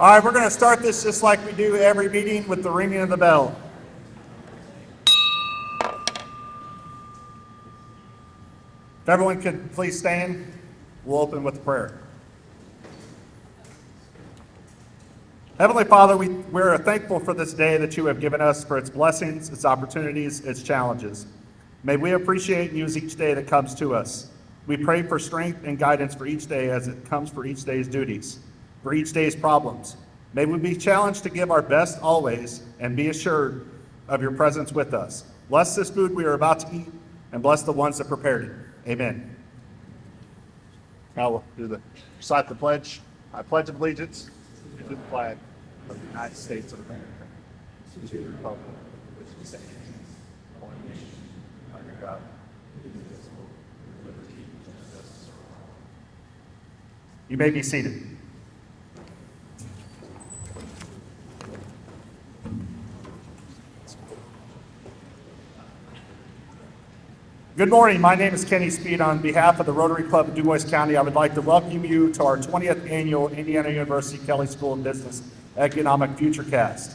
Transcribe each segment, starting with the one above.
All right, we're going to start this just like we do every meeting with the ringing of the bell. If everyone could please stand, we'll open with a prayer. Heavenly Father, we're thankful for this day that you have given us, for its blessings, its opportunities, its challenges. May we appreciate and use each day that comes to us. We pray for strength and guidance for each day as it comes for each day's duties, for each day's problems. May we be challenged to give our best always and be assured of your presence with us. Bless this food we are about to eat and bless the ones that prepared it. Amen. Now we'll recite the pledge. I pledge allegiance to the flag of the United States of America, to the republic which stands one nation under God, indivisible, with liberty and justice for all. You may be seated. Good morning. My name is Kenny Speed. On behalf of the Rotary Club of Dubois County, I would like to welcome you to our 20th annual Indiana University Kelley School of Business Economic Futurecast.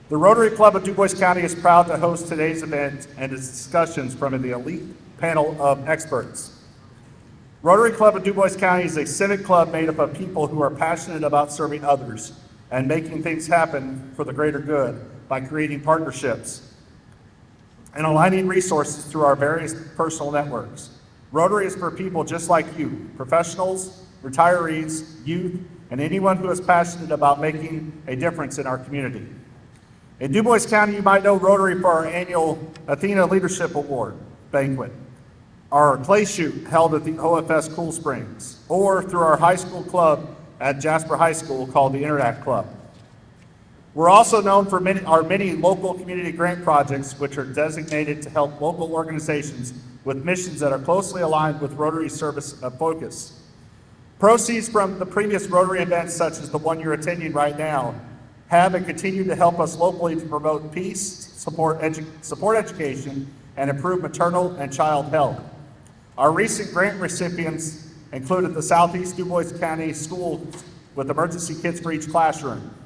The Rotary Club of Dubois County is proud to host today's event and its discussions from the elite panel of experts. Rotary Club of Dubois County is a civic club made up of people who are passionate about serving others and making things happen for the greater good by creating partnerships and aligning resources through our various personal networks. Rotary is for people just like you, professionals, retirees, youth, and anyone who is passionate about making a difference in our community. In Dubois County, you might know Rotary for our annual Athena Leadership Award banquet, our clay shoot held at the OFS Cool Springs, or through our high school club at Jasper High School called the Interact Club. We're also known for our many local community grant projects, which are designated to help local organizations with missions that are closely aligned with Rotary service focus. Proceeds from the previous Rotary events, such as the one you're attending right now, have and continue to help us locally to promote peace, support education, and improve maternal and child health. Our recent grant recipients included the Southeast Dubois County Schools with Emergency Kits for each classroom,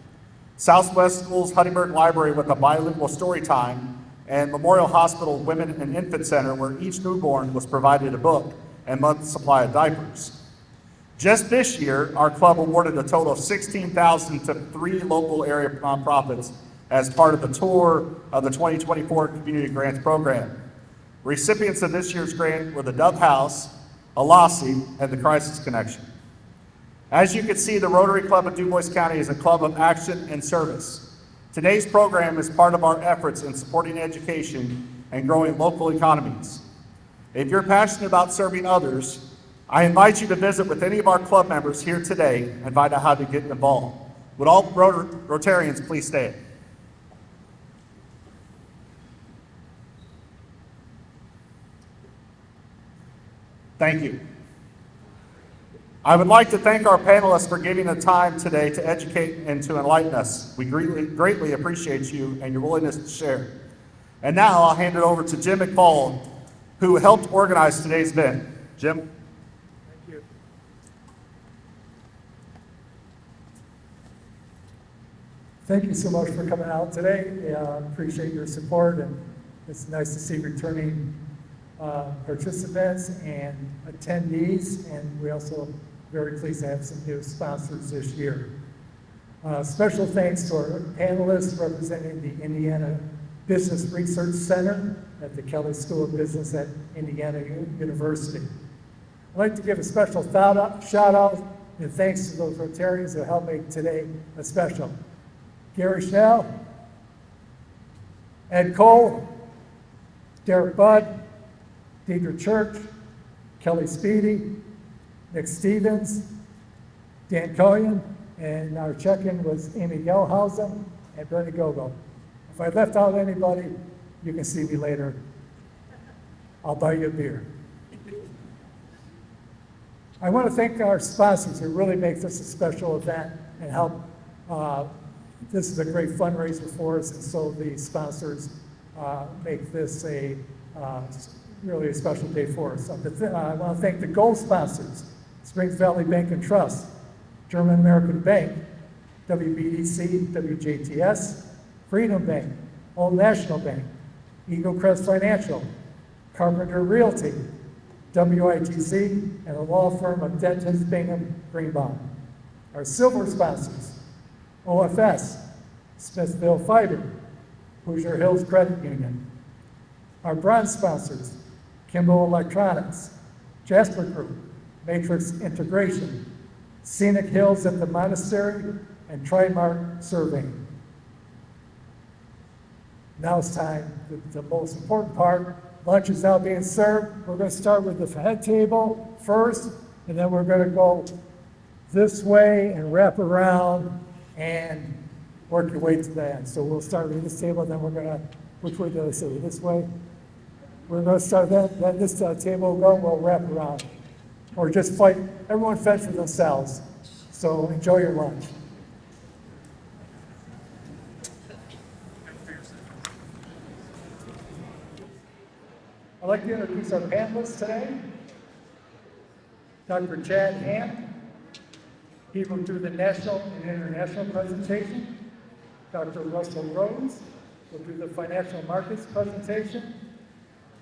Southwest Schools Huntingburg Library with a bilingual story time, and Memorial Hospital Women and Infant Center, where each newborn was provided a book and month's supply of diapers. Just this year, our club awarded a total of $16,000 to 3 local area nonprofits as part of the tour of the 2024 Community Grants Program. Recipients of this year's grant were the Dove House, Alasi, and the Crisis Connection. As you can see, the Rotary Club of Dubois County is a club of action and service. Today's program is part of our efforts in supporting education and growing local economies. If you're passionate about serving others, I invite you to visit with any of our club members here today and find out how to get involved. Would all Rotarians please stand? Thank you. I would like to thank our panelists for giving the time today to educate and to enlighten us. We greatly appreciate you and your willingness to share. And now I'll hand it over to Jim McFall, who helped organize today's event. Jim? Thank you. Thank you so much for coming out today. Appreciate your support, and it's nice to see returning participants and attendees, and we also very pleased to have some new sponsors this year. Special thanks to our panelists representing the Indiana Business Research Center at the Kelley School of Business at Indiana University. I'd like to give a special shout out and thanks to those Rotarians who helped make today a special. Gary Schnell, Ed Cole, Derek Budd, Deidre Church, Kelly Speedy, Nick Stevens, Dan Cohen, and our check-in was Amy Gelhausen and Bernie Gogo. If I left out anybody, you can see me later. I'll buy you a beer. I want to thank our sponsors who really make this a special event and help. This is a great fundraiser for us, and so the sponsors make this a really a special day for us. I want to thank the gold sponsors, Springs Valley Bank and Trust, German American Bank, WBDC, WJTS, Freedom Bank, Old National Bank, Eagle Crest Financial, Carpenter Realty, WITC, and the law firm of Dentons Bingham Greenbaum. Our silver sponsors, OFS, Smithville Fiber, Hoosier Hills Credit Union. Our bronze sponsors, Kimball Electronics, Jasper Group, Matrix Integration, Scenic Hills at the Monastery, and Trimark Surveying. Now it's time, the most important part. Lunch is now being served. We're going to start with the head table first, and then we're going to go this way and wrap around and work your way to the end. So we'll start with this table, and then we're going to, which way did I say? This way? We're going to start then this table will go, we'll wrap around. Or just fight, everyone fend for themselves. So enjoy your lunch. I'd like to introduce our panelists today. Dr. Chad Hand. He will do the national and international presentation. Dr. Russell Rhoads will do the financial markets presentation.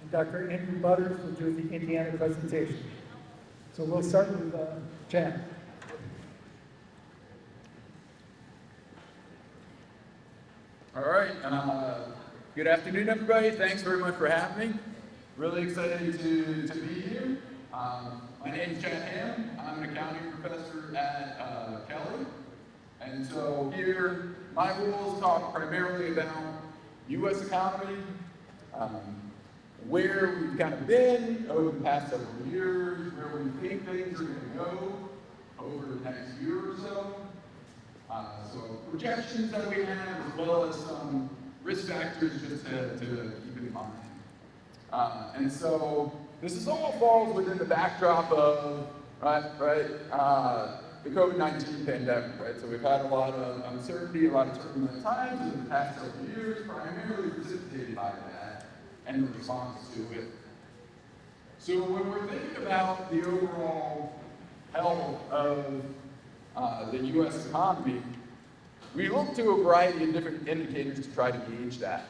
And Dr. Andrew Butters will do the Indiana presentation. So we'll start with Chad. All right. Good afternoon, everybody. Thanks very much for having me. Really excited to be here. My name is Chad Ham. I'm an accounting professor at Kelley. And so here, my rules talk primarily about U.S. economy, where we've kind of been over the past several years, where we think things are going to go over the next year or so. So projections that we have, as well as some risk factors just to keep in mind. And so this all falls within the backdrop of the COVID-19 pandemic, right? So we've had a lot of uncertainty, a lot of turbulent times in the past several years, primarily precipitated by that and the response to it. So when we're thinking about the overall health of the U.S. economy, we look to a variety of different indicators to try to gauge that.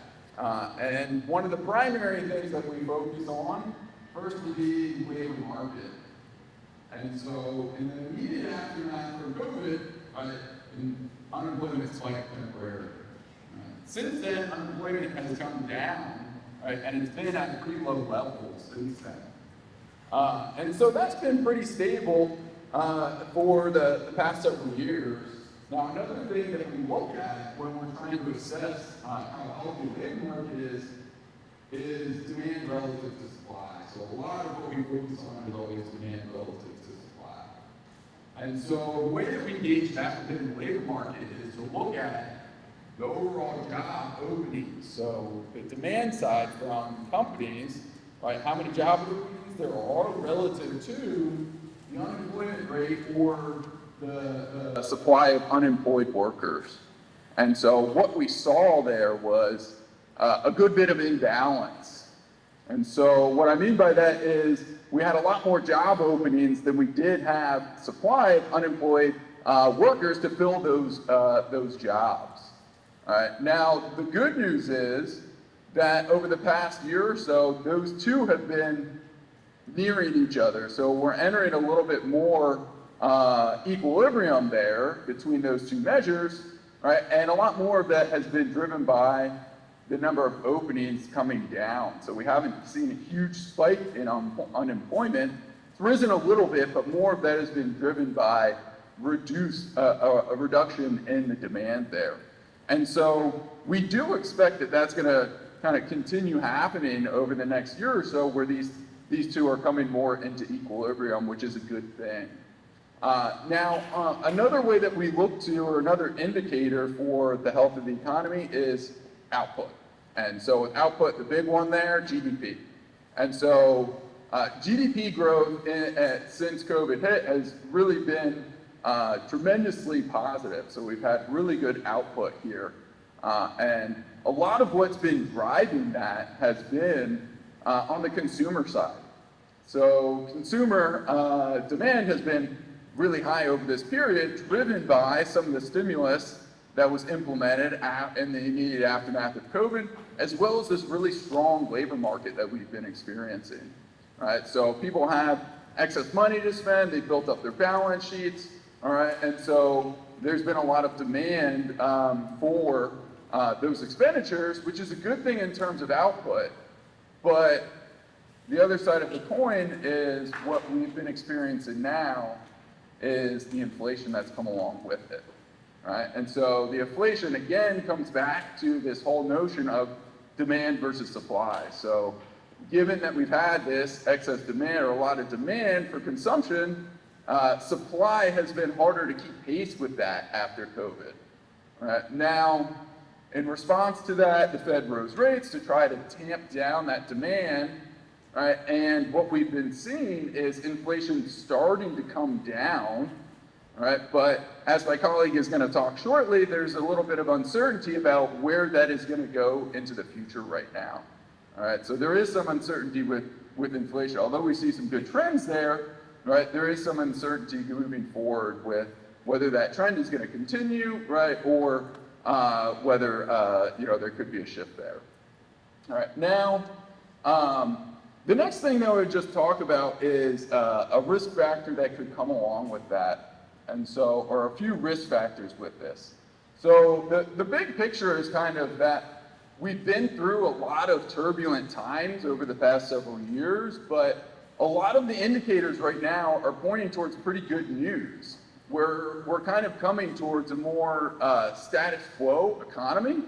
And one of the primary things that we focus on first would be the labor market. And so in the immediate aftermath from COVID, unemployment spiked temporarily. Since then, unemployment has come down, right, and it's been at pretty low levels since then. And so that's been pretty stable for the past several years. Now, another thing that we look at when we're trying to assess how healthy the labor market is demand relative to supply. So a lot of what we focus on is always demand relative to supply. And so the way that we gauge that within the labor market is to look at the overall job openings. So the demand side from companies, right, how many job openings there are relative to the unemployment rate or the supply of unemployed workers. And so what we saw there was a good bit of imbalance. And so what I mean by that is we had a lot more job openings than we did have supply of unemployed workers to fill those jobs. All right. Now, the good news is that over the past year or so, those two have been nearing each other. So we're entering a little bit more equilibrium there between those two measures, right? And a lot more of that has been driven by the number of openings coming down. So we haven't seen a huge spike in unemployment. It's risen a little bit, but more of that has been driven by a reduction in the demand there. And so we do expect that that's going to kind of continue happening over the next year or so, where these two are coming more into equilibrium, which is a good thing. Now, another way that we look to, or another indicator for the health of the economy, is output. And so with output, the big one there, GDP. And so GDP growth since COVID hit has really been tremendously positive. So we've had really good output here. And a lot of what's been driving that has been on the consumer side. So consumer demand has been really high over this period, driven by some of the stimulus that was implemented in the immediate aftermath of COVID, as well as this really strong labor market that we've been experiencing. Right? So people have excess money to spend, they built up their balance sheets, all right, and so there's been a lot of demand for those expenditures, which is a good thing in terms of output. But the other side of the coin is what we've been experiencing now is the inflation that's come along with it, right? And so the inflation, again, comes back to this whole notion of demand versus supply. So given that we've had this excess demand or a lot of demand for consumption, supply has been harder to keep pace with that after COVID. Right? Now, in response to that, the Fed rose rates to try to tamp down that demand, right? And what we've been seeing is inflation starting to come down, right? But as my colleague is going to talk shortly, there's a little bit of uncertainty about where that is going to go into the future right now. All right, so there is some uncertainty with inflation. Although we see some good trends there, right, there is some uncertainty moving forward with whether that trend is going to continue, right, or whether there could be a shift there. All right, now the next thing that I would just talk about is a risk factor that could come along with that, and so, or a few risk factors with this. So the big picture is kind of that we've been through a lot of turbulent times over the past several years, but a lot of the indicators right now are pointing towards pretty good news. We're kind of coming towards a more status quo economy,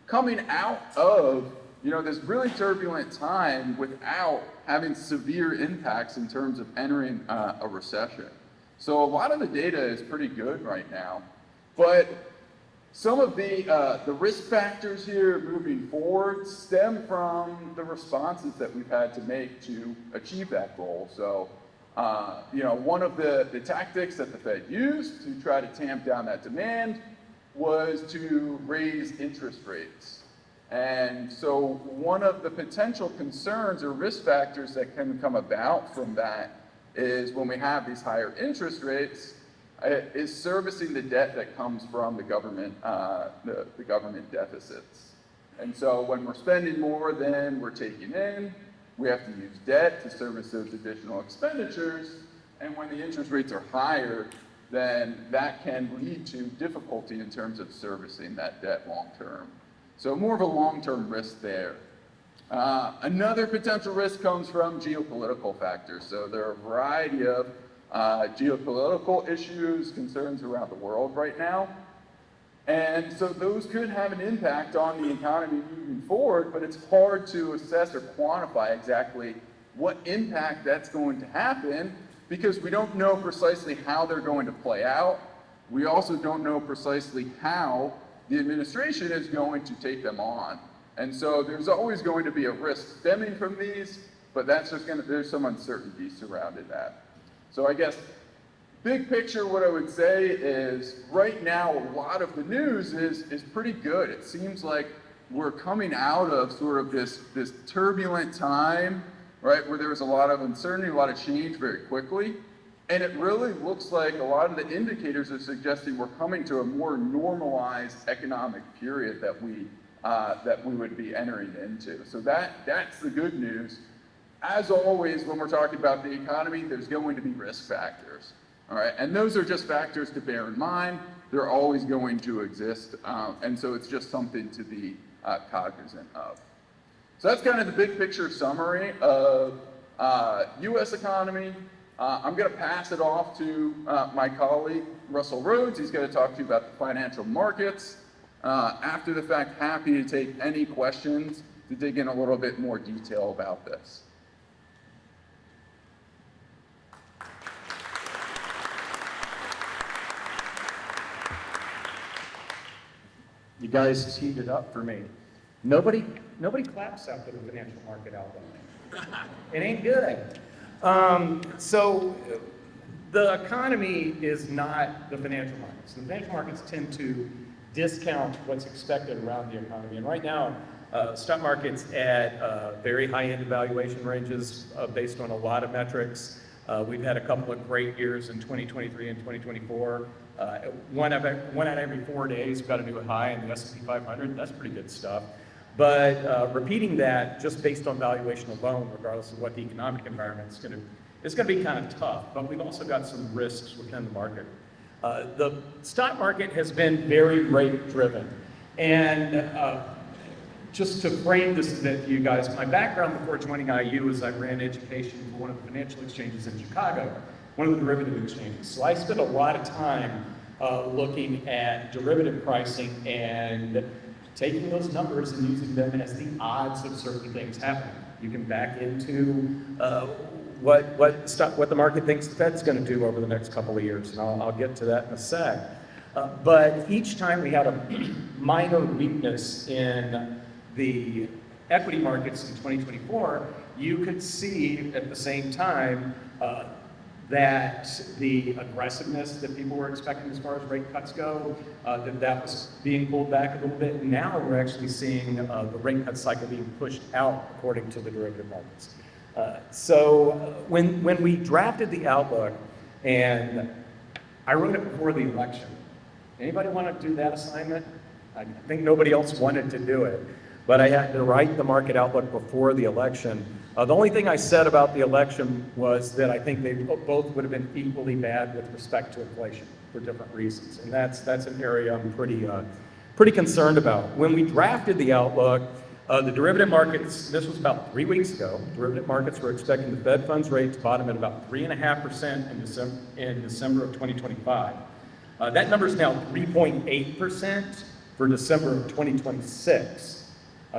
coming out of this really turbulent time without having severe impacts in terms of entering a recession. So a lot of the data is pretty good right now, but some of the risk factors here moving forward stem from the responses that we've had to make to achieve that goal. So, one of the tactics that the Fed used to try to tamp down that demand was to raise interest rates. And so one of the potential concerns or risk factors that can come about from that is when we have these higher interest rates, is servicing the debt that comes from the government, the government deficits. And so when we're spending more than we're taking in, we have to use debt to service those additional expenditures. And when the interest rates are higher, then that can lead to difficulty in terms of servicing that debt long term. So more of a long-term risk there. Another potential risk comes from geopolitical factors. So there are a variety of geopolitical issues, concerns around the world right now. And so those could have an impact on the economy moving forward, but it's hard to assess or quantify exactly what impact that's going to happen because we don't know precisely how they're going to play out. We also don't know precisely how the administration is going to take them on. And so there's always going to be a risk stemming from these, but that's just there's some uncertainty surrounding that. So I guess, big picture, what I would say is right now, a lot of the news is pretty good. It seems like we're coming out of sort of this turbulent time, right, where there was a lot of uncertainty, a lot of change very quickly. And it really looks like a lot of the indicators are suggesting we're coming to a more normalized economic period that we would be entering into. So that's the good news. As always, when we're talking about the economy, there's going to be risk factors, all right? And those are just factors to bear in mind. They're always going to exist, and so it's just something to be cognizant of. So that's kind of the big picture summary of U.S. economy. I'm going to pass it off to my colleague, Russell Rhoads. He's going to talk to you about the financial markets. After the fact, happy to take any questions to dig in a little bit more detail about this. You guys teed it up for me. Nobody claps after the financial market album. It ain't good. So the economy is not the financial markets. The financial markets tend to discount what's expected around the economy. And right now, stock market's at very high-end valuation ranges based on a lot of metrics. We've had a couple of great years in 2023 and 2024. One out of every 4 days, we've got a new high in the S&P 500. That's pretty good stuff. But repeating that just based on valuation alone, regardless of what the economic environment is going to be kind of tough. But we've also got some risks within the market. The stock market has been very rate driven. And just to frame this a bit for you guys, my background before joining IU is I ran education for one of the financial exchanges in Chicago, one of the derivative exchanges. So I spent a lot of time looking at derivative pricing and taking those numbers and using them as the odds of certain things happening. You can back into what the market thinks the Fed's going to do over the next couple of years, and I'll get to that in a sec. But each time we had a minor weakness in the equity markets in 2024, you could see at the same time that the aggressiveness that people were expecting as far as rate cuts go, that was being pulled back a little bit. Now we're actually seeing the rate cut cycle being pushed out according to the derivative markets. So when we drafted the outlook, and I wrote it before the election. Anybody want to do that assignment? I think nobody else wanted to do it, but I had to write the market outlook before the election. The only thing I said about the election was that I think they both would have been equally bad with respect to inflation for different reasons, and that's an area I'm pretty concerned about. When we drafted the outlook, the derivative markets, this was about 3 weeks ago, derivative markets were expecting the Fed funds rate to bottom at about 3.5% in December of 2025. That number is now 3.8% for December of 2026.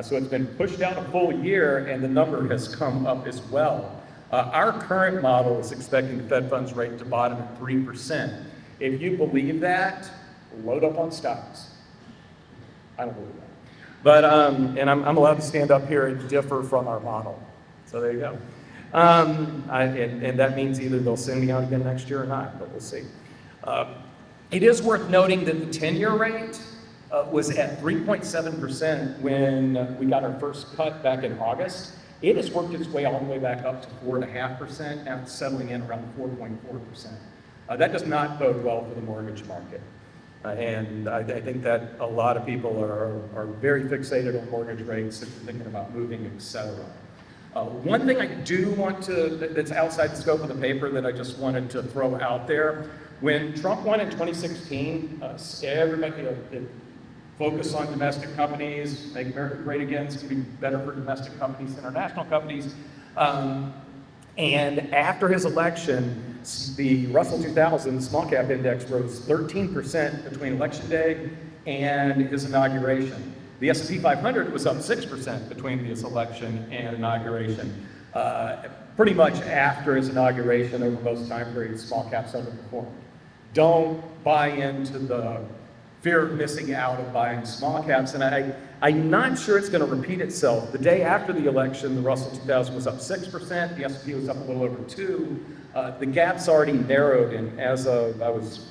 So it's been pushed out a full year, and the number has come up as well. Our current model is expecting the Fed funds rate to bottom at 3%. If you believe that, load up on stocks. I don't believe that. But, and I'm allowed to stand up here and differ from our model. So there you go. And that means either they'll send me out again next year or not, but we'll see. It is worth noting that the 10-year rate was at 3.7% when we got our first cut back in August. It has worked its way all the way back up to 4.5%, now it's settling in around 4.4%. That does not bode well for the mortgage market. And I think that a lot of people are very fixated on mortgage rates if they're thinking about moving, et cetera. One thing I do want that's outside the scope of the paper that I just wanted to throw out there, when Trump won in 2016, everybody focus on domestic companies, make America great again, it's going to be better for domestic companies, international companies. And after his election, the Russell 2000 small cap index rose 13% between election day and his inauguration. The S&P 500 was up 6% between his election and inauguration. Pretty much after his inauguration, over most time periods, small caps underperformed. Don't buy into the fear of missing out of buying small caps, and I'm not sure it's going to repeat itself. The day after the election, the Russell 2000 was up 6%, the S&P was up a little over 2%. The gap's already narrowed, and as of, I was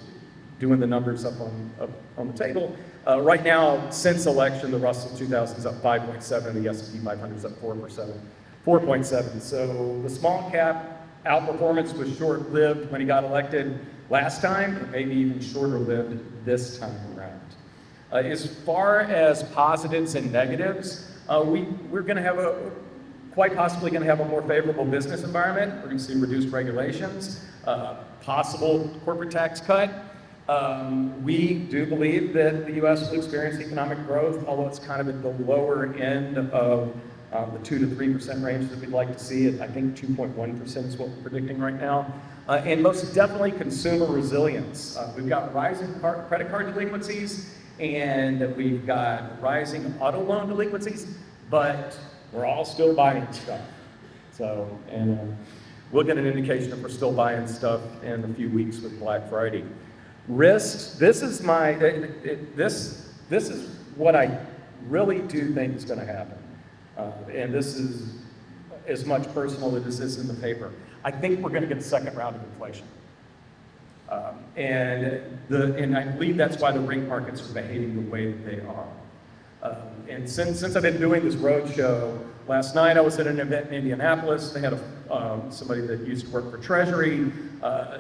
doing the numbers up on the table, right now, since election, the Russell 2000 is up 5.7, the S&P 500 is up 4.7. So the small cap outperformance was short-lived when he got elected last time, and maybe even shorter-lived this time around. As far as positives and negatives, we're going to have quite possibly going to have a more favorable business environment. We're going to see reduced regulations, possible corporate tax cut. We do believe that the U.S. will experience economic growth, although it's kind of at the lower end of the 2 to 3% range that we'd like to see. I think 2.1% is what we're predicting right now. And most definitely consumer resilience. We've got rising credit card delinquencies, and we've got rising auto loan delinquencies, but we're all still buying stuff. So, and we'll get an indication if we're still buying stuff in a few weeks with Black Friday. Risks, this is what I really do think is going to happen. And this is as much personal as this is in the paper. I think we're going to get a second round of inflation. And I believe that's why the rate markets are behaving the way that they are. And since I've been doing this road show, last night I was at an event in Indianapolis. They had somebody that used to work for Treasury,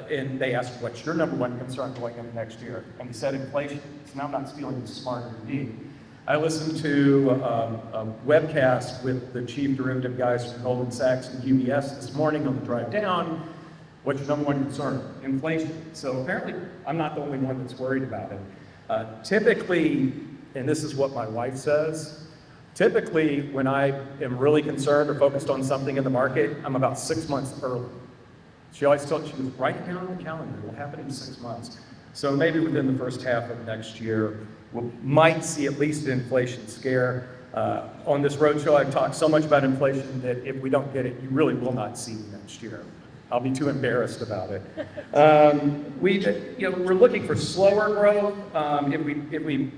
and they asked, what's your number one concern going into next year? And he said inflation. So now I'm not stealing this smarter than me. I listened to a webcast with the chief derivative guys from Goldman Sachs and UBS this morning on the drive down. What's your number one concern? Inflation. So apparently I'm not the only one that's worried about it. Typically, and this is what my wife says, typically when I am really concerned or focused on something in the market, I'm about 6 months early. She always told me, she was write it down on the calendar, it will happen in 6 months. So maybe within the first half of next year, we might see at least an inflation scare. On this roadshow, I've talked so much about inflation that if we don't get it, you really will not see me next year. I'll be too embarrassed about it. We're looking for slower growth. If we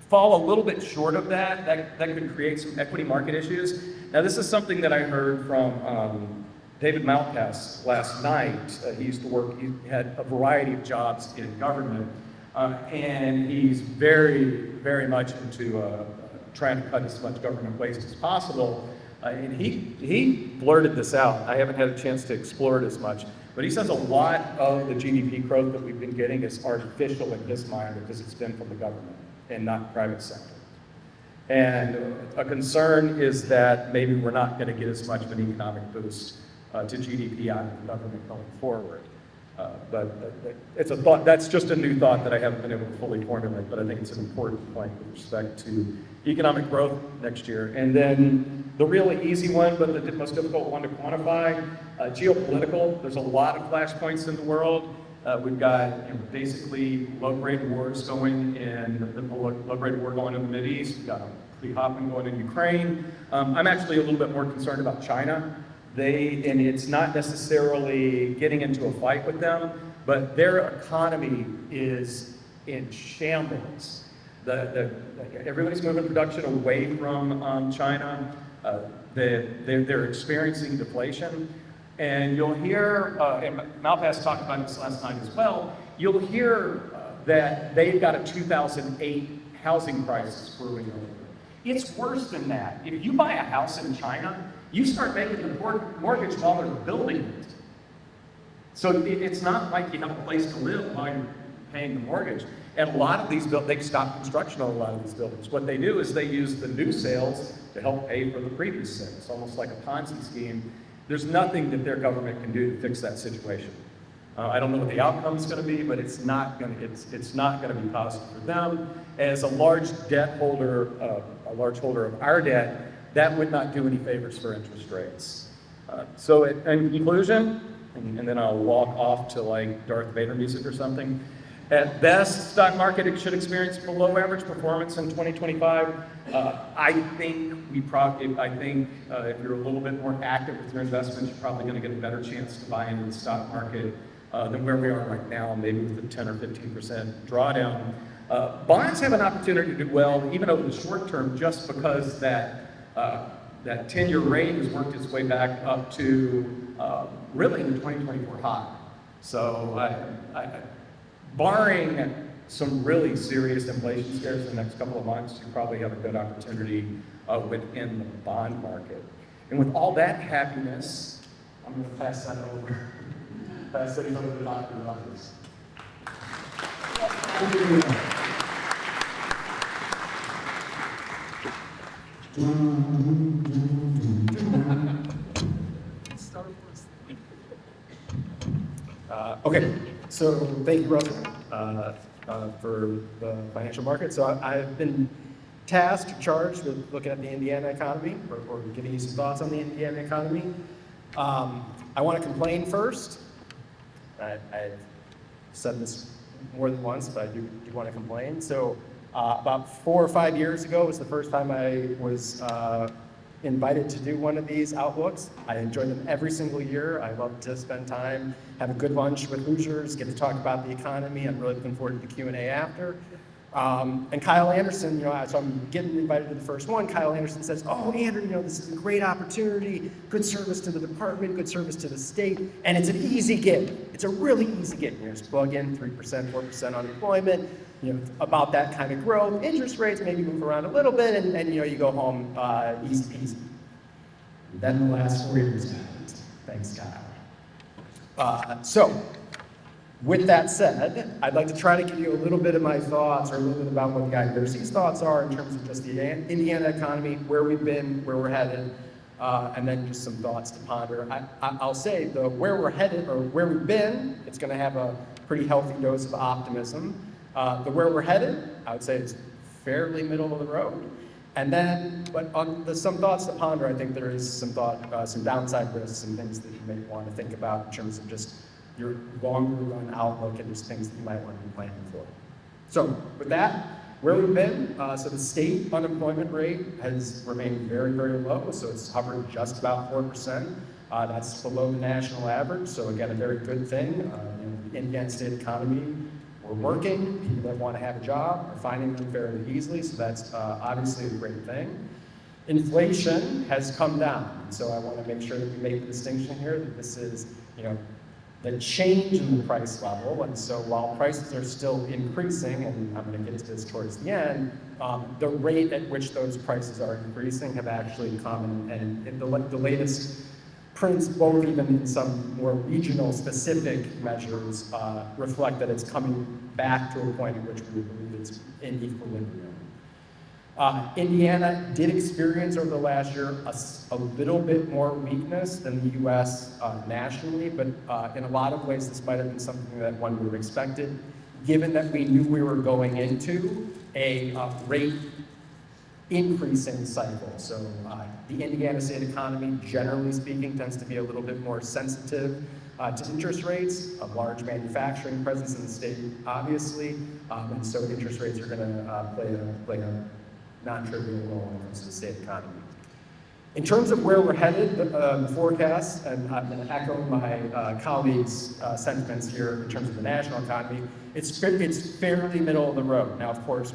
fall a little bit short of that could create some equity market issues. Now, this is something that I heard from David Malpass last night. He had a variety of jobs in government, and he's very, very much into trying to cut as much government waste as possible. And he blurted this out. I haven't had a chance to explore it as much, but he says a lot of the GDP growth that we've been getting is artificial in his mind because it's been from the government and not private sector. And a concern is that maybe we're not going to get as much of an economic boost to GDP out of the government going forward. But it's a thought. That's just a new thought that I haven't been able to fully formulate, but I think it's an important point with respect to economic growth next year. And then the really easy one, but the most difficult one to quantify, geopolitical. There's a lot of flashpoints in the world. We've got basically low-grade wars going in, the low-grade war going in the Mideast. We've got a complete hopping going in Ukraine. I'm actually a little bit more concerned about China. And it's not necessarily getting into a fight with them, but their economy is in shambles. Everybody's moving production away from China. They're experiencing deflation. And you'll hear, and Malpass talked about this last night as well, you'll hear that they've got a 2008 housing crisis brewing over. It's worse than that. If you buy a house in China, you start making the mortgage while they're building it. So it's not like you have a place to live while you're paying the mortgage. And a lot of these they've stopped construction on a lot of these buildings. What they do is they use the new sales to help pay for the previous sales, almost like a Ponzi scheme. There's nothing that their government can do to fix that situation. I don't know what the outcome is going to be, but it's not going to be positive for them. As a large debt holder, a large holder of our debt, that would not do any favors for interest rates. So in conclusion, and then I'll walk off to like Darth Vader music or something. At best, stock market should experience below average performance in 2025. I think if you're a little bit more active with your investments, you're probably going to get a better chance to buy into the stock market than where we are right now, maybe with a 10 or 15% drawdown. Bonds have an opportunity to do well, even over the short term, just because that 10-year rate has worked its way back up to really the 2024 high. So barring some really serious inflation scares in the next couple of months, you probably have a good opportunity within the bond market. And with all that happiness, I'm going to pass it over to the doctor's office. Okay, so thank you, Russell, for the financial market. So I've been charged with looking at the Indiana economy or giving you some thoughts on the Indiana economy. I want to complain first. I've said this more than once, but I do want to complain. So about 4 or 5 years ago was the first time I was invited to do one of these outlooks. I enjoy them every single year. I love to spend time, have a good lunch with Hoosiers, get to talk about the economy. I'm really looking forward to the Q&A after. And Kyle Anderson, so I'm getting invited to the first one. Kyle Anderson says, "Oh, Andrew, this is a great opportunity, good service to the department, good service to the state, and it's an easy gig. It's a really easy gig. Just plug in 3%, 4% unemployment, about that kind of growth. Interest rates maybe move around a little bit, and you go home easy peasy." Then the last 4 years happened. Thanks, Kyle. With that said, I'd like to try to give you a little bit of my thoughts, or a little bit about what the IWC's thoughts are in terms of just the Indiana economy, where we've been, where we're headed, and then just some thoughts to ponder. I'll say the where we're headed, or where we've been, it's going to have a pretty healthy dose of optimism. The where we're headed, I would say it's fairly middle of the road. And then, but on some thoughts to ponder, I think there is some downside risks, some things that you may want to think about in terms of just your longer run outlook and just things that you might want to be planning for. So with that, where we've been, so the state unemployment rate has remained very, very low. So it's hovered just about 4%. That's below the national average. So again, a very good thing. The Indiana state economy, we're working. People that want to have a job are finding them fairly easily. So that's obviously a great thing. Inflation has come down. So I want to make sure that we make the distinction here that this is, the change in the price level. And so while prices are still increasing, and I'm going to get to this towards the end, the rate at which those prices are increasing have actually come, and in the latest prints, both even in some more regional specific measures, reflect that it's coming back to a point at which we believe it's in equilibrium. Indiana did experience over the last year a little bit more weakness than the U.S. Nationally, but in a lot of ways this might have been something that one would have expected, given that we knew we were going into a rate increasing cycle. So the Indiana state economy, generally speaking, tends to be a little bit more sensitive to interest rates, a large manufacturing presence in the state, obviously, and so interest rates are going to play a non-trivial role when it comes to the state economy. In terms of where we're headed, the forecast, and I'm going to echo my colleagues' sentiments here in terms of the national economy, it's fairly middle of the road. Now, of course,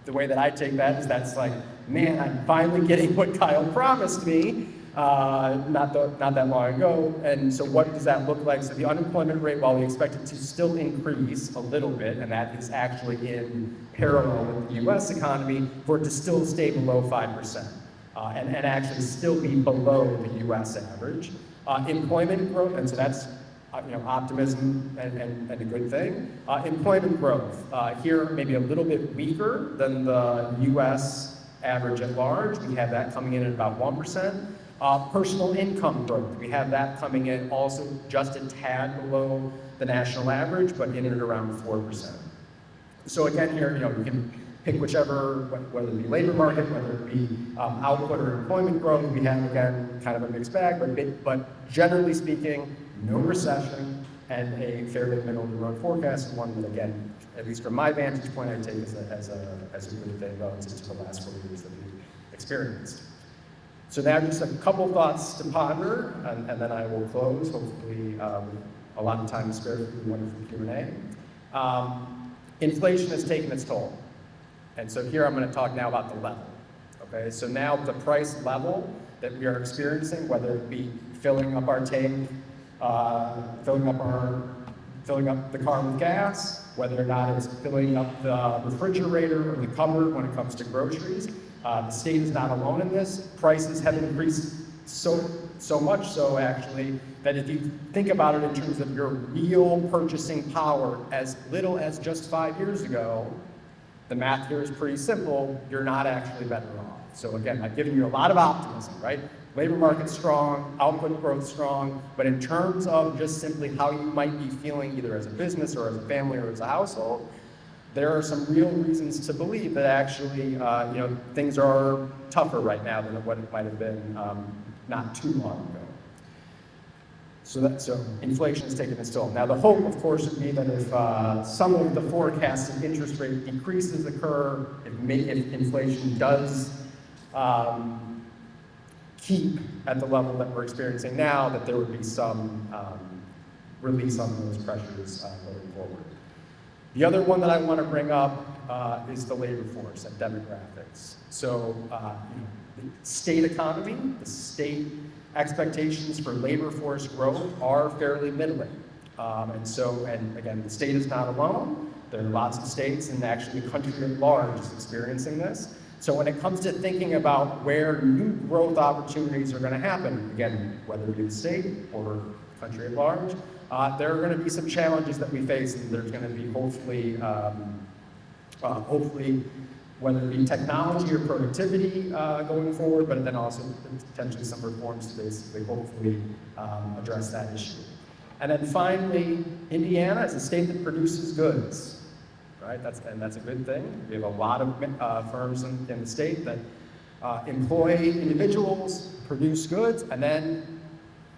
the way that I take that is that's like, man, I'm finally getting what Kyle promised me not that long ago. And so what does that look like? So the unemployment rate, while we expect it to still increase a little bit, and that is actually in parallel with the U.S. economy, for it to still stay below 5%. And actually still be below the U.S. average. Employment growth, and so that's optimism and a good thing. Employment growth, here maybe a little bit weaker than the U.S. average at large. We have that coming in at about 1%. Personal income growth, we have that coming in also just a tad below the national average, but in and around 4%. So again here, we can pick whichever, whether it be labor market, whether it be output or employment growth. We have, again, kind of a mixed bag, but generally speaking, no recession and a fairly middle-of-the-road forecast, and one that, again, at least from my vantage point, I take as a good thing relative to the last 4 years that we've experienced. So now just a couple thoughts to ponder, and then I will close, hopefully with a lot of time spared for the wonderful Q&A. Inflation has taken its toll. And so here I'm going to talk now about the level. Okay, so now the price level that we are experiencing, whether it be filling up our tank, filling up the car with gas, whether or not it's filling up the refrigerator or the cupboard when it comes to groceries, the state is not alone in this. Prices have increased so much so, actually, that if you think about it in terms of your real purchasing power, as little as just 5 years ago, the math here is pretty simple. You're not actually better off. So again, I've given you a lot of optimism, right? Labor market's strong, output growth strong, but in terms of just simply how you might be feeling either as a business or as a family or as a household, there are some real reasons to believe that actually, things are tougher right now than what it might have been not too long ago. So inflation is taking its toll. Now the hope, of course, would be that if some of the forecasted interest rate decreases occur, if inflation does keep at the level that we're experiencing now, that there would be some release on those pressures going forward. The other one that I want to bring up is the labor force and demographics. So, the state economy, the state expectations for labor force growth are fairly middling. And again, the state is not alone. There are lots of states, and actually the country at large is experiencing this. So when it comes to thinking about where new growth opportunities are going to happen, again, whether it be the state or the country at large, there are going to be some challenges that we face, and there's going to be hopefully, whether it be technology or productivity going forward, but then also potentially some reforms to basically hopefully address that issue. And then finally, Indiana is a state that produces goods, right? That's a good thing. We have a lot of firms in the state that employ individuals, produce goods, and then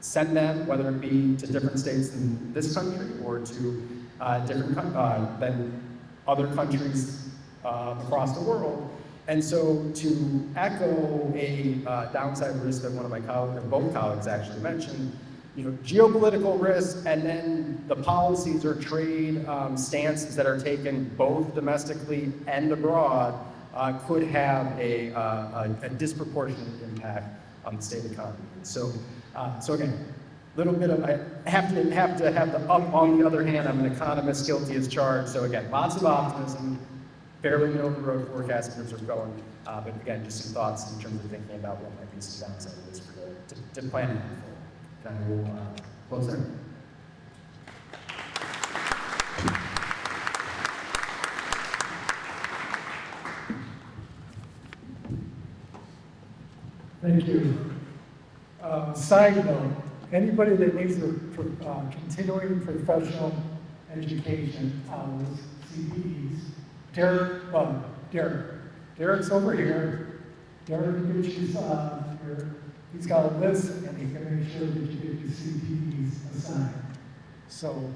send them, whether it be to different states in this country or to than other countries across the world. And so to echo a downside risk that one of my colleagues, or both colleagues actually mentioned, geopolitical risk and then the policies or trade stances that are taken both domestically and abroad could have a disproportionate impact on the state economy. So again, a little bit of, I have to have the up. On the other hand, I'm an economist, guilty as charged. So again, lots of optimism, fairly middle of the road forecast in terms of going. But again, just some thoughts in terms of thinking about what might be some downside risk to planning for. And I will close there. Thank you. Side note, anybody that needs a continuing professional education, CPEs, Derek's over here. Derek can get you he's got a list and he can make sure that you get your CPEs assigned. So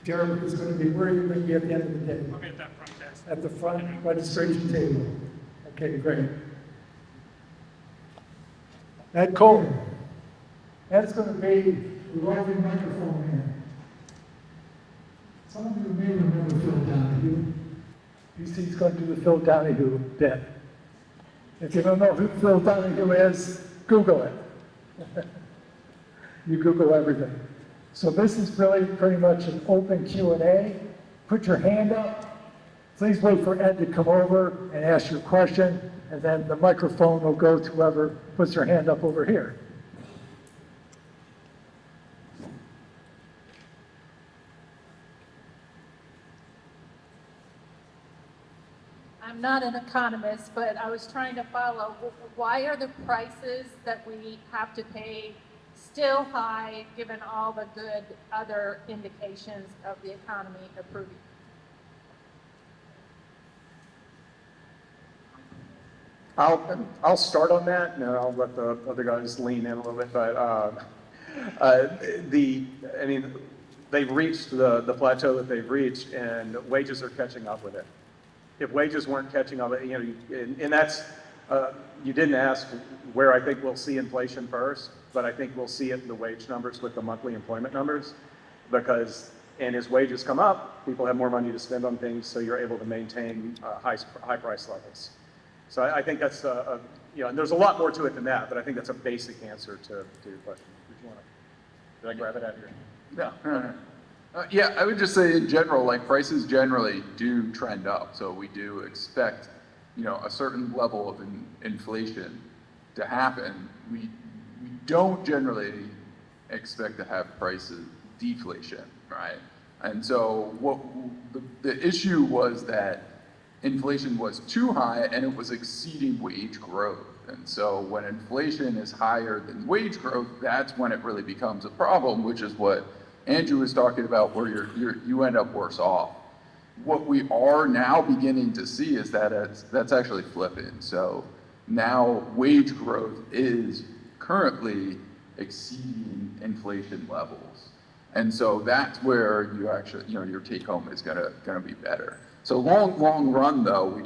Derek is going to be where you're going to be at the end of the day. I'll be at that front desk. At the front registration table. Okay, great. Ed Coleman. Ed's going to be the roving microphone man. Some of you may remember Phil Donahue. He's going to do the Phil Donahue bit. If you don't know who Phil Donahue is, Google it. You Google everything. So this is really pretty much an open Q&A. Put your hand up. Please wait for Ed to come over and ask your question, and then the microphone will go to whoever puts their hand up over here. I'm not an economist, but I was trying to follow. Why are the prices that we have to pay still high, given all the good other indications of the economy improving? I'll start on that, and I'll let the other guys lean in a little bit. But they've reached the plateau that they've reached, and wages are catching up with it. If wages weren't catching up, and that's you didn't ask where I think we'll see inflation first, but I think we'll see it in the wage numbers with the monthly employment numbers, because as wages come up, people have more money to spend on things, so you're able to maintain high price levels. So I think that's and there's a lot more to it than that, but I think that's a basic answer to your question. Did I grab it out of here? Yeah. Yeah, I would just say in general, like prices generally do trend up. So we do expect, a certain level of inflation to happen. We don't generally expect to have prices deflation, right? And so what the issue was that inflation was too high and it was exceeding wage growth. And so when inflation is higher than wage growth, that's when it really becomes a problem, which is what Andrew was talking about, where you end up worse off. What we are now beginning to see is that that's actually flipping. So now wage growth is currently exceeding inflation levels. And so that's where you actually, your take home is gonna be better. So long run though, we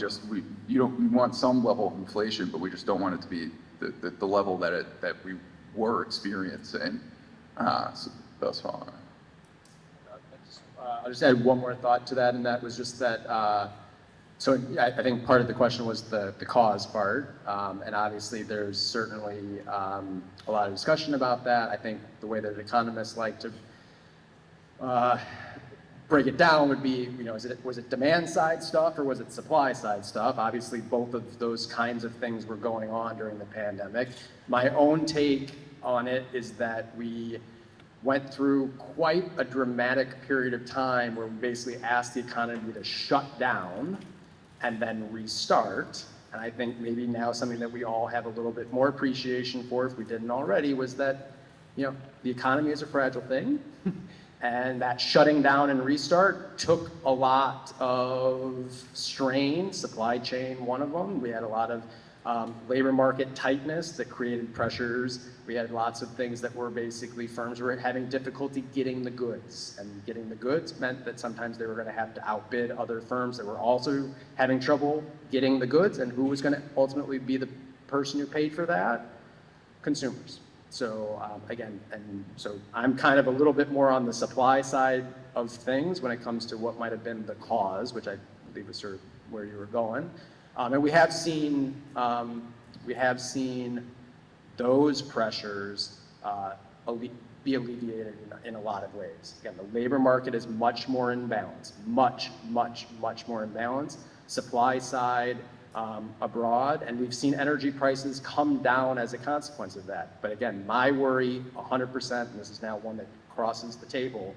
want some level of inflation, but we just don't want it to be the level that we were experiencing thus far. I'll just add one more thought to that, and that was just that, so I think part of the question was the cause part, and obviously there's certainly a lot of discussion about that. I think the way that economists like to break it down would be, was it demand side stuff or was it supply side stuff? Obviously, both of those kinds of things were going on during the pandemic. My own take on it is that we went through quite a dramatic period of time where we basically asked the economy to shut down and then restart. And I think maybe now something that we all have a little bit more appreciation for, if we didn't already, was that, the economy is a fragile thing. And that shutting down and restart took a lot of strain, supply chain, one of them. We had a lot of labor market tightness that created pressures. We had lots of things that were basically firms were having difficulty getting the goods. And getting the goods meant that sometimes they were going to have to outbid other firms that were also having trouble getting the goods. And who was going to ultimately be the person who paid for that? Consumers. So again, and so I'm kind of a little bit more on the supply side of things when it comes to what might have been the cause, which I believe is sort of where you were going. And we have seen those pressures be alleviated in a lot of ways. Again, the labor market is much more in balance, much more in balance. Supply side abroad, and we've seen energy prices come down as a consequence of that. But again, my worry 100%, and this is now one that crosses the table,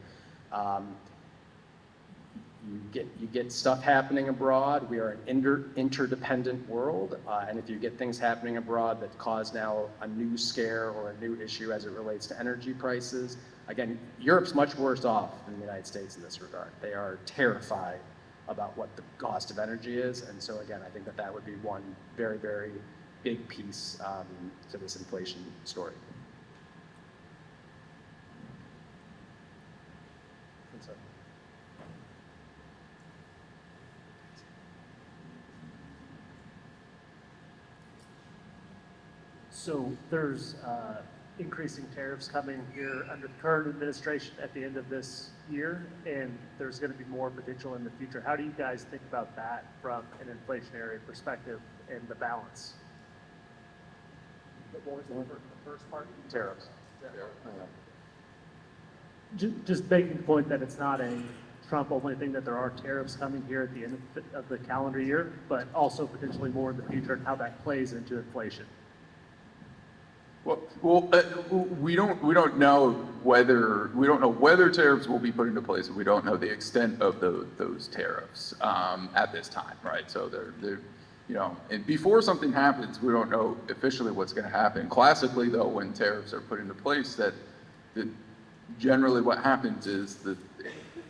you get stuff happening abroad. We are an interdependent world, and if you get things happening abroad that cause now a new scare or a new issue as it relates to energy prices, again, Europe's much worse off than the United States in this regard. They are terrified about what the cost of energy is. And so again, I think that would be one very, very big piece to this inflation story. So there's increasing tariffs coming here under the current administration at the end of this year, and there's going to be more potential in the future. How do you guys think about that from an inflationary perspective and the balance? What was the first part? Tariffs. Just making the point that it's not a Trump-only thing, that there are tariffs coming here at the end of the calendar year, but also potentially more in the future, and how that plays into inflation. Well, we don't know whether tariffs will be put into place, and we don't know the extent of those tariffs at this time, right? So they're and before something happens, we don't know officially what's going to happen. Classically, though, when tariffs are put into place, that generally what happens is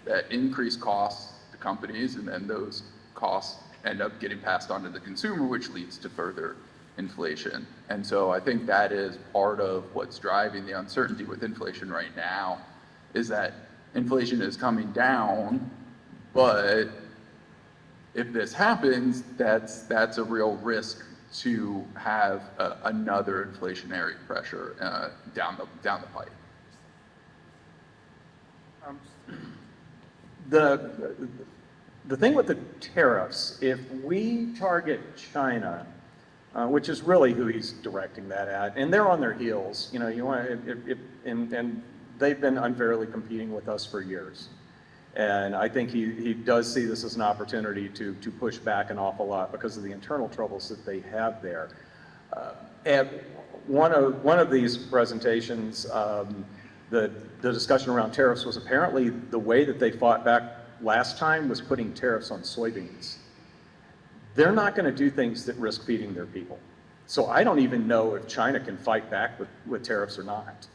that increased costs to companies, and then those costs end up getting passed on to the consumer, which leads to further inflation. And so I think that is part of what's driving the uncertainty with inflation right now, is that inflation is coming down, but if this happens, that's a real risk to have another inflationary pressure down the pipe. The thing with the tariffs, if we target China, which is really who he's directing that at, and they're on their heels, and they've been unfairly competing with us for years. And I think he does see this as an opportunity to push back an awful lot because of the internal troubles that they have there. At one of these presentations, the discussion around tariffs was apparently the way that they fought back last time was putting tariffs on soybeans. They're not going to do things that risk feeding their people. So I don't even know if China can fight back with tariffs or not.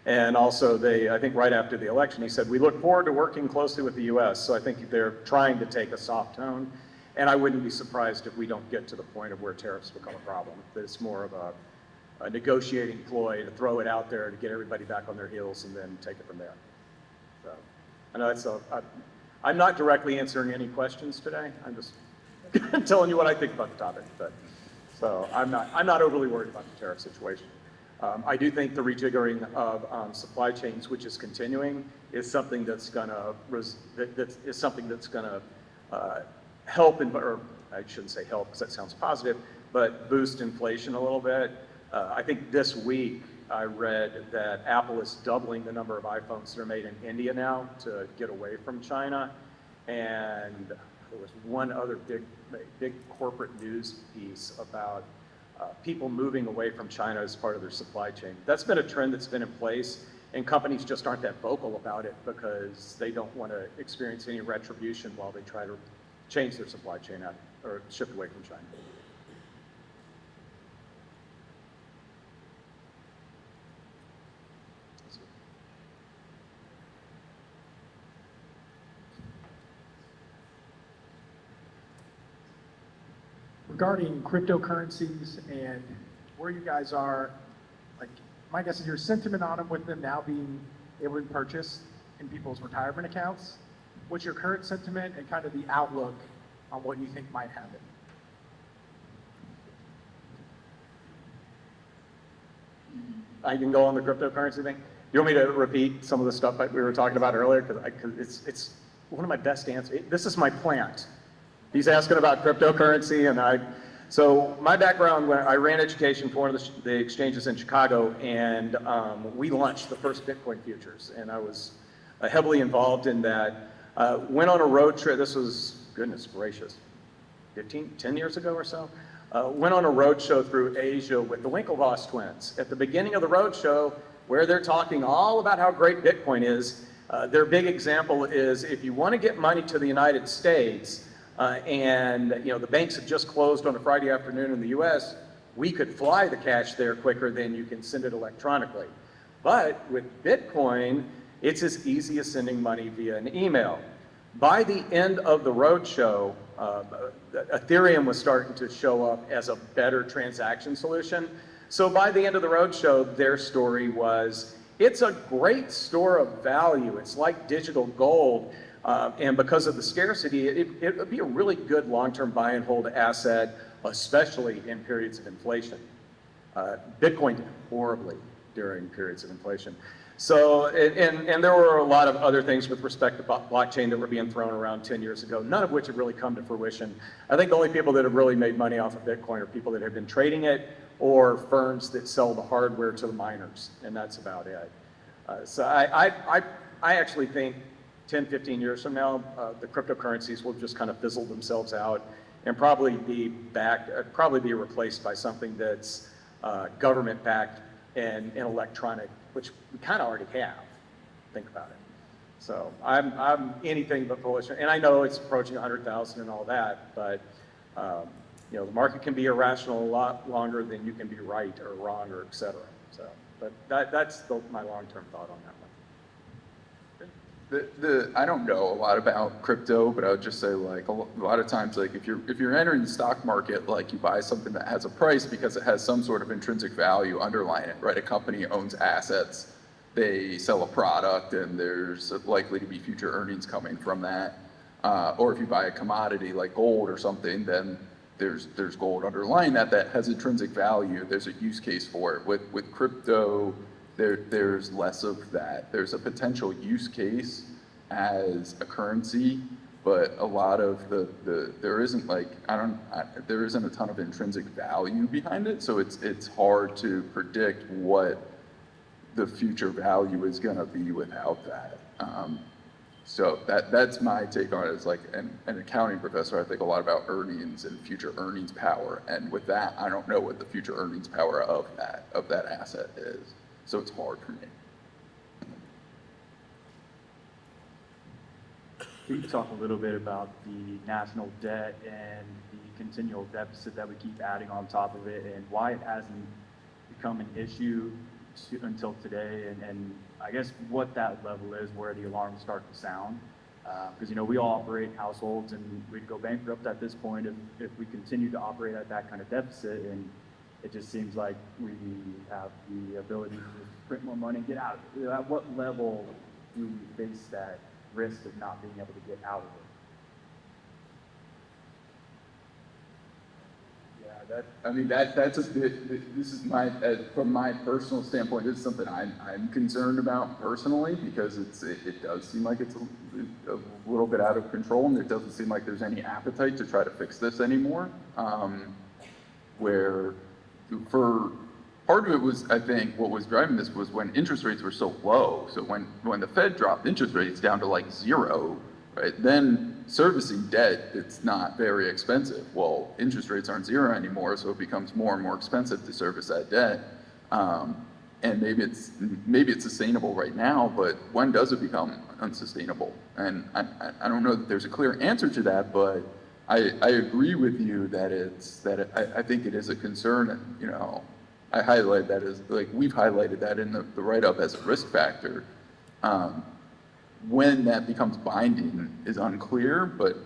And also, I think right after the election, he said, we look forward to working closely with the U.S. So I think they're trying to take a soft tone. And I wouldn't be surprised if we don't get to the point of where tariffs become a problem, that it's more of a negotiating ploy to throw it out there to get everybody back on their heels and then take it from there. So I know I'm not directly answering any questions today. I'm just telling you what I think about the topic. So I'm not overly worried about the tariff situation. I do think the rejiggering of supply chains, which is continuing, is something that's gonna, that is something that's gonna help, or I shouldn't say help because that sounds positive, but boost inflation a little bit. I think this week I read that Apple is doubling the number of iPhones that are made in India now to get away from China. And there was one other big corporate news piece about people moving away from China as part of their supply chain. That's been a trend that's been in place, and companies just aren't that vocal about it because they don't want to experience any retribution while they try to change their supply chain out or shift away from China. Regarding cryptocurrencies and where you guys are, like, my guess is your sentiment on them with them now being able to be purchased in people's retirement accounts. What's your current sentiment and kind of the outlook on what you think might happen? I can go on the cryptocurrency thing. You want me to repeat some of the stuff that we were talking about earlier? Because it's one of my best answers. This is my plant. He's asking about cryptocurrency, and so my background, when I ran education for one of the exchanges in Chicago, and we launched the first Bitcoin futures, and I was heavily involved in that. Went on a road trip, this was, goodness gracious, 10 years ago or so. Went on a road show through Asia with the Winklevoss twins. At the beginning of the road show, where they're talking all about how great Bitcoin is, their big example is if you want to get money to the United States, and the banks have just closed on a Friday afternoon in the US, we could fly the cash there quicker than you can send it electronically. But with Bitcoin, it's as easy as sending money via an email. By the end of the roadshow, Ethereum was starting to show up as a better transaction solution. So by the end of the roadshow, their story was, it's a great store of value. It's like digital gold. And because of the scarcity, it would be a really good long-term buy and hold asset, especially in periods of inflation. Bitcoin did horribly during periods of inflation. So, and there were a lot of other things with respect to blockchain that were being thrown around 10 years ago, none of which have really come to fruition. I think the only people that have really made money off of Bitcoin are people that have been trading it or firms that sell the hardware to the miners, and that's about it. So I actually think 10, 15 years from now, the cryptocurrencies will just kind of fizzle themselves out and probably be replaced by something that's government-backed and electronic, which we kind of already have. Think about it. So I'm anything but bullish, and I know it's approaching 100,000 and all that, but the market can be irrational a lot longer than you can be right or wrong or et cetera. So, but that's my long-term thought on that one. I don't know a lot about crypto, but I would just say, like, a lot of times, like, if you're entering the stock market, like, you buy something that has a price because it has some sort of intrinsic value underlying it, right? A company owns assets, they sell a product, and there's likely to be future earnings coming from that. Or if you buy a commodity like gold or something, then there's gold underlying that has intrinsic value. There's a use case for it. With crypto, there's less of that. There's a potential use case as a currency, but a lot of there isn't there isn't a ton of intrinsic value behind it. So it's hard to predict what the future value is going to be without that. So that's my take on it. As like an accounting professor, I think a lot about earnings and future earnings power. And with that, I don't know what the future earnings power of that asset is. So it's hard for me. Can you talk a little bit about the national debt and the continual deficit that we keep adding on top of it, and why it hasn't become an issue until today, and I guess what that level is where the alarms start to sound? Because we all operate households, and we'd go bankrupt at this point if we continue to operate at that kind of deficit, and it just seems like we have the ability to print more money and get out of it. At what level do we face that risk of not being able to get out of it? Yeah, That's a bit, this is my, from my personal standpoint, this is something I'm concerned about personally, because it does seem like it's a little bit out of control, and it doesn't seem like there's any appetite to try to fix this anymore. Where for part of it was, I think, what was driving this was when interest rates were so low. So when the Fed dropped interest rates down to like 0, right, then servicing debt, it's not very expensive. Well, interest rates aren't 0 anymore, so it becomes more and more expensive to service that debt. And maybe it's sustainable right now, but when does it become unsustainable? And I don't know that there's a clear answer to that, but I agree with you that I think it is a concern, and, you know, I highlight that as, like, we've highlighted that in the write-up as a risk factor. When that becomes binding is unclear, but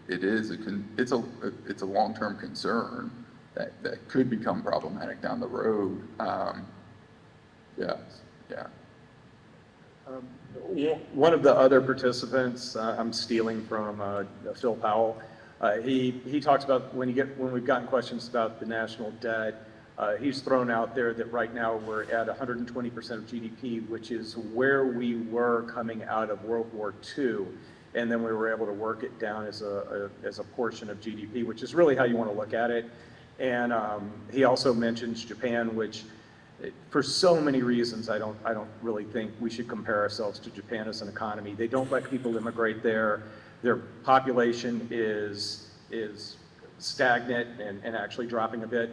it's a long-term concern that could become problematic down the road. Yeah. One of the other participants, I'm stealing from Phil Powell. He talks about when we've gotten questions about the national debt, he's thrown out there that right now we're at 120% of GDP, which is where we were coming out of World War II, and then we were able to work it down as a portion of GDP, which is really how you want to look at it. And he also mentions Japan, which, for so many reasons, I don't really think we should compare ourselves to Japan as an economy. They don't let people immigrate there. Their population is stagnant and actually dropping a bit.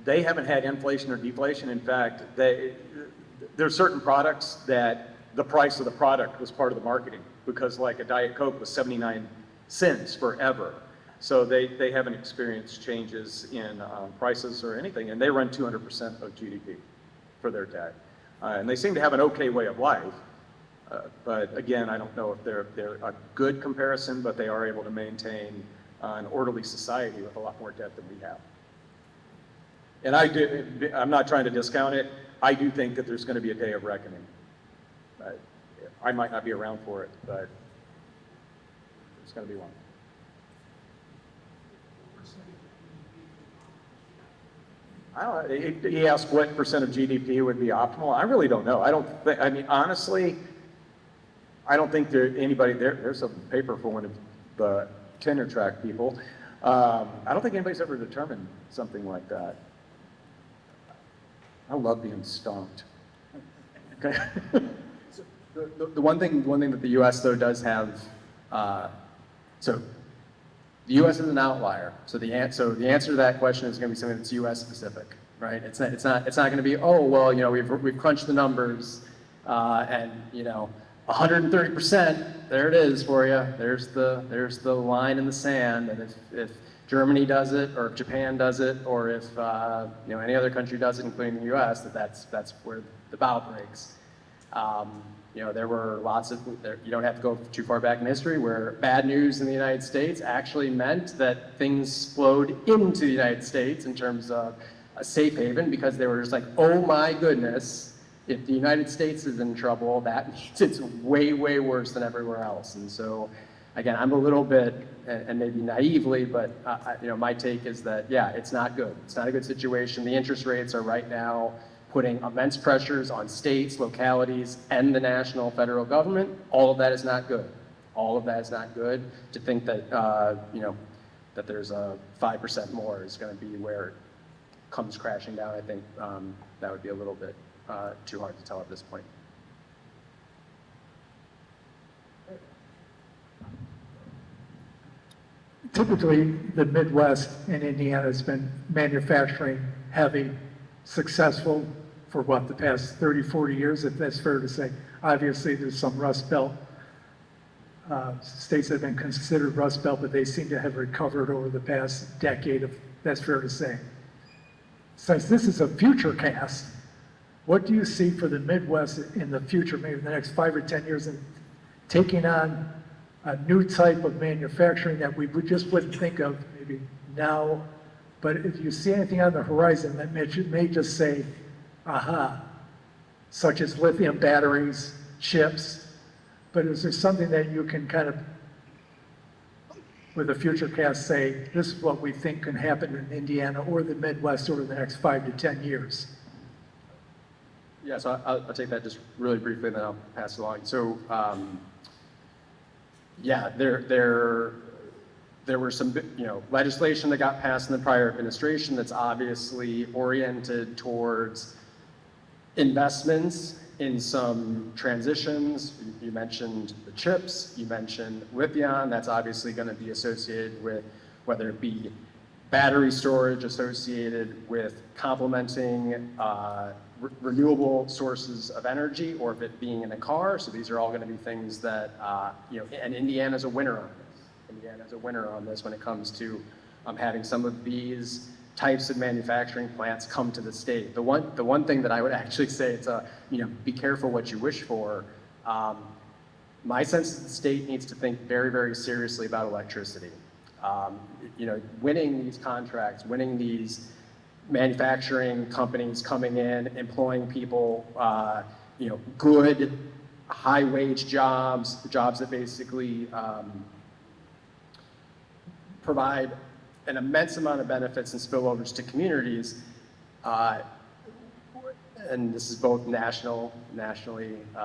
They haven't had inflation or deflation. In fact, there's certain products that the price of the product was part of the marketing, because like a Diet Coke was 79 cents forever. So they haven't experienced changes in prices or anything, and they run 200% of GDP for their debt. And they seem to have an okay way of life. But again, I don't know if they're a good comparison, but they are able to maintain an orderly society with a lot more debt than we have. And I'm not trying to discount it. I do think that there's going to be a day of reckoning. I might not be around for it, but there's going to be one. I don't know. He asked what percent of GDP would be optimal. I really don't know. I mean, honestly, I don't think there's a paper for one of the tenure track people. I don't think anybody's ever determined something like that. I love being stumped. Okay. The one thing that the U.S. though does have, so the U.S. is an outlier. So the answer to that question is going to be something that's U.S. specific, right? It's not going to be, oh well, you know, we've crunched the numbers, and you know, 130%. There it is for you. There's the line in the sand, and if Germany does it, or if Japan does it, or if you know, any other country does it, including the U.S., that's where the bow breaks. You know, there were you don't have to go too far back in history, where bad news in the United States actually meant that things flowed into the United States in terms of a safe haven, because they were just like, oh my goodness, if the United States is in trouble, that means it's way, way worse than everywhere else. And so, again, I'm a little bit, and maybe naively, but you know, my take is that, yeah, it's not good. It's not a good situation. The interest rates are right now putting immense pressures on states, localities, and the national federal government. All of that is not good. All of that is not good. To think that, you know, that there's a 5% more is going to be where it comes crashing down, I think that would be a little bit too hard to tell at this point. Typically, the Midwest and Indiana has been manufacturing heavy, successful for what, the past 30, 40 years, if that's fair to say. Obviously, there's some Rust Belt states that have been considered Rust Belt, but they seem to have recovered over the past decade, if that's fair to say. Since this is a Futurecast, what do you see for the Midwest in the future, maybe in the next 5 or 10 years, in taking on a new type of manufacturing that we just wouldn't think of maybe now? But if you see anything on the horizon that may just say, aha, such as lithium batteries, chips, but is there something that you can kind of with a Futurecast say, this is what we think can happen in Indiana or the Midwest over the next 5 to 10 years. Yeah, so I'll take that just really briefly, and then I'll pass it along. So, yeah, there were some, legislation that got passed in the prior administration that's obviously oriented towards investments in some transitions. You mentioned the chips, you mentioned lithium. That's obviously going to be associated with whether it be battery storage associated with complementing renewable sources of energy, or if it being in a car. So these are all going to be things that, and Indiana's a winner on this. Indiana's a winner on this when it comes to having some of these types of manufacturing plants come to the state. The one thing that I would actually say is, be careful what you wish for. My sense is the state needs to think very, very seriously about electricity. Winning these contracts, winning these manufacturing companies coming in, employing people, good, high-wage jobs that basically provide an immense amount of benefits and spillovers to communities, and this is both nationally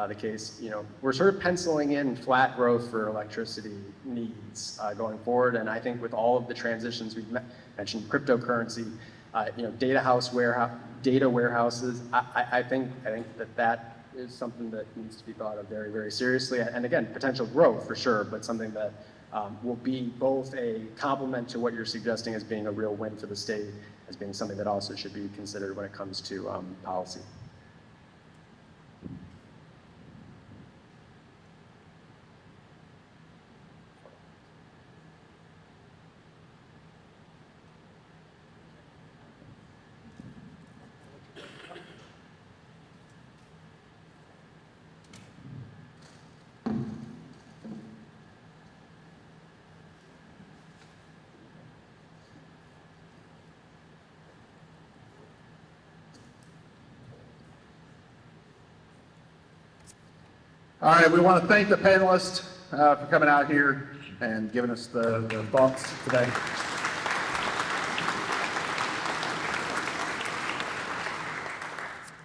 the case. We're sort of penciling in flat growth for electricity needs going forward, and I think with all of the transitions we've mentioned, cryptocurrency, data warehouses, I think that is something that needs to be thought of very, very seriously, and again, potential growth for sure, but something that will be both a complement to what you're suggesting as being a real win for the state, as being something that also should be considered when it comes to policy. All right, we want to thank the panelists for coming out here and giving us the thoughts today.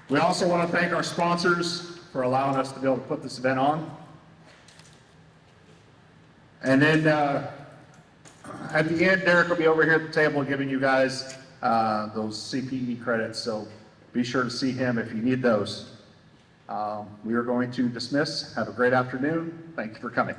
We also want to thank our sponsors for allowing us to be able to put this event on. And then at the end, Derek will be over here at the table giving you guys those CPE credits, so be sure to see him if you need those. We are going to dismiss. Have a great afternoon. Thank you for coming.